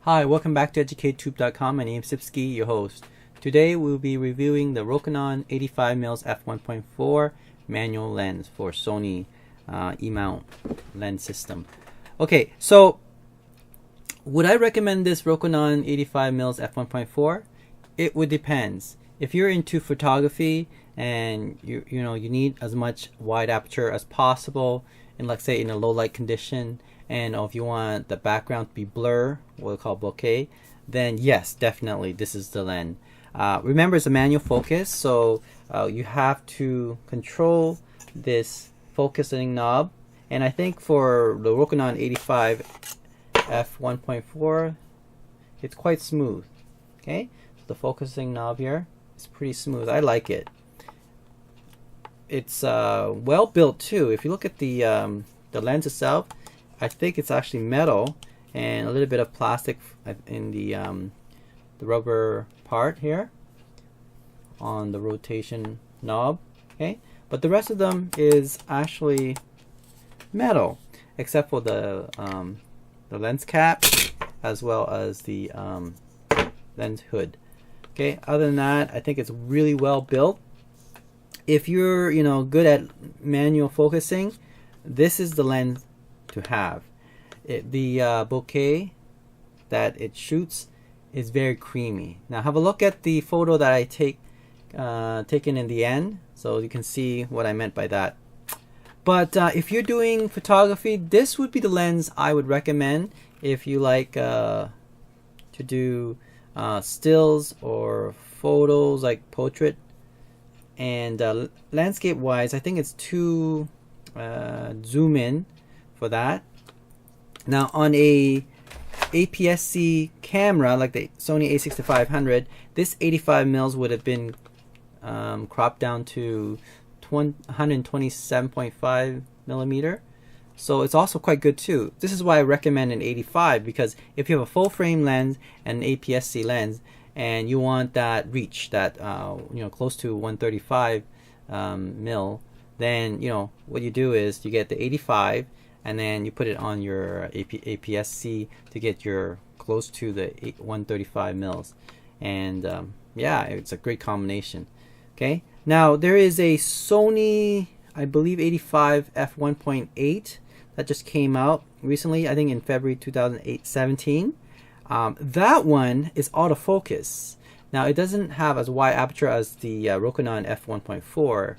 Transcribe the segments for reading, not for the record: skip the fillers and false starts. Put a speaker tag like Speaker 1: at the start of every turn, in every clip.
Speaker 1: Hi, welcome back to EducateTube.com. My name is Sipsky, your host. Today we'll be reviewing the Rokinon 85mm f1.4 manual lens for Sony E-Mount lens system. Okay, so would I recommend this Rokinon 85mm f1.4? It would depend. If you're into photography and you need as much wide aperture as possible, and let's say in a low light condition, and if you want the background to be blur, what we call bokeh, then yes, definitely this is the lens. Remember, it's a manual focus, so you have to control this focusing knob. And I think for the Rokinon 85 f1.4, it's quite smooth. Okay, so the focusing knob here is pretty smooth. I like it. It's well built too. If you look at the lens itself, I think it's actually metal and a little bit of plastic in the rubber part here on the rotation knob. Okay, but the rest of them is actually metal, except for the lens cap as well as the lens hood. Okay, other than that, I think it's really well built. If you're good at manual focusing, this is the lens to have. The bokeh that it shoots is very creamy. Now have a look at the photo that I taken in the end, so you can see what I meant by that. But if you're doing photography, this would be the lens I would recommend if you like to do stills or photos like portrait. And landscape wise, I think it's too zoom in for that. Now on a APS-C camera like the Sony a6500, this 85mm would have been cropped down to 127.5 millimeter, so it's also quite good too. This is why I recommend an 85, because if you have a full frame lens and an APS-C lens and you want that reach, that close to 135 mil, then what you do is you get the 85 and then you put it on your APS-C to get your close to the 135 mils, and yeah, it's a great combination. Okay, now there is a Sony, I believe, 85 f1.8 that just came out recently, I think in February 2017. That one is autofocus. Now it doesn't have as wide aperture as the Rokinon f1.4 for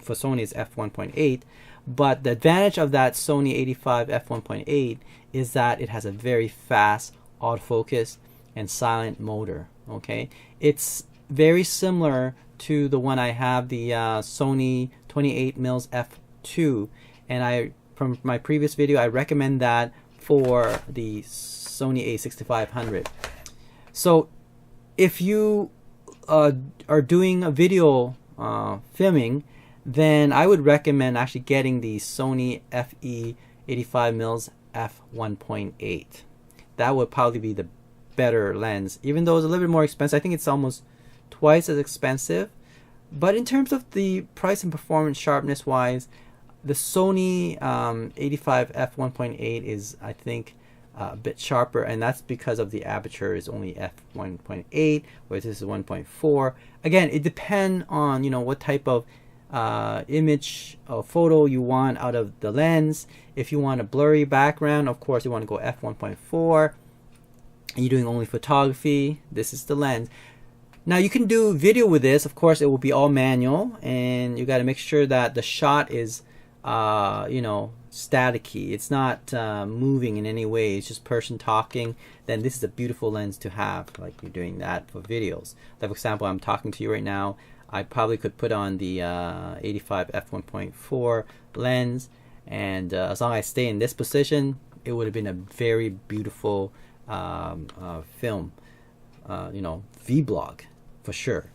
Speaker 1: Sony's f1.8, but the advantage of that Sony 85 f1.8 is that it has a very fast autofocus and silent motor. Okay, it's very similar to the one I have, the Sony 28mm f2, and from my previous video I recommend that for the Sony a6500. So if you are doing a video filming, then I would recommend actually getting the Sony FE 85mm f1.8. That would probably be the better lens, even though it's a little bit more expensive. I think it's almost twice as expensive, but in terms of the price and performance sharpness wise, the Sony 85 f1.8 is, I think, a bit sharper, and that's because of the aperture is only f1.8, whereas this is 1.4. Again, it depends on what type of image or photo you want out of the lens. If you want a blurry background, of course you want to go f1.4, and you're doing only photography, this is the lens. Now you can do video with this. Of course it will be all manual, and you got to make sure that the shot is staticky. It's not moving in any way. It's just person talking. Then this is a beautiful lens to have, like you're doing that for videos. Like for example, I'm talking to you right now. I probably could put on the 85 f1.4 lens, and as long as I stay in this position, it would have been a very beautiful film, vlog for sure.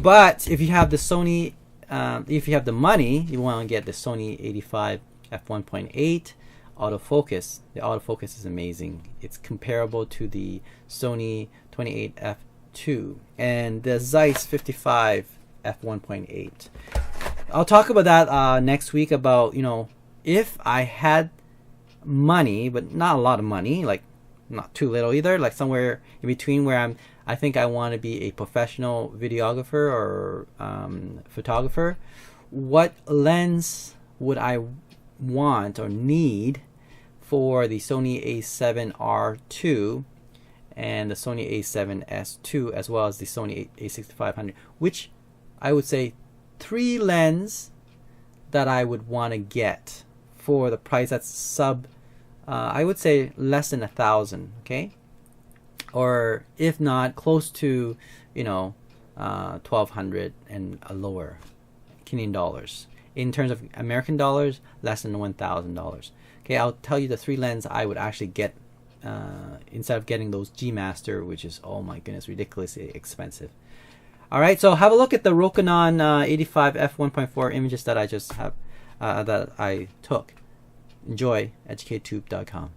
Speaker 1: But if you have the Sony, if you have the money, you want to get the Sony 85 f1.8 autofocus. The autofocus is amazing. It's comparable to the Sony 28 f2 and the Zeiss 55 f1.8. I'll talk about that next week, about if I had money, but not a lot of money, like not too little either, like somewhere in between where I think I want to be a professional videographer or photographer. What lens would I want or need for the Sony a7R II and the Sony a7S II, as well as the Sony a6500? Which I would say 3 lenses that I would want to get for the price that's sub, I would say less than 1,000, okay, or if not close to, you know, 1,200 and lower Canadian dollars. In terms of American dollars, less than $1,000. Okay, I'll tell you the 3 lenses I would actually get instead of getting those G Master, which is, oh my goodness, ridiculously expensive. All right, so have a look at the Rokinon 85 f1.4 images that I just have that I took. Enjoy. EducateTube.com.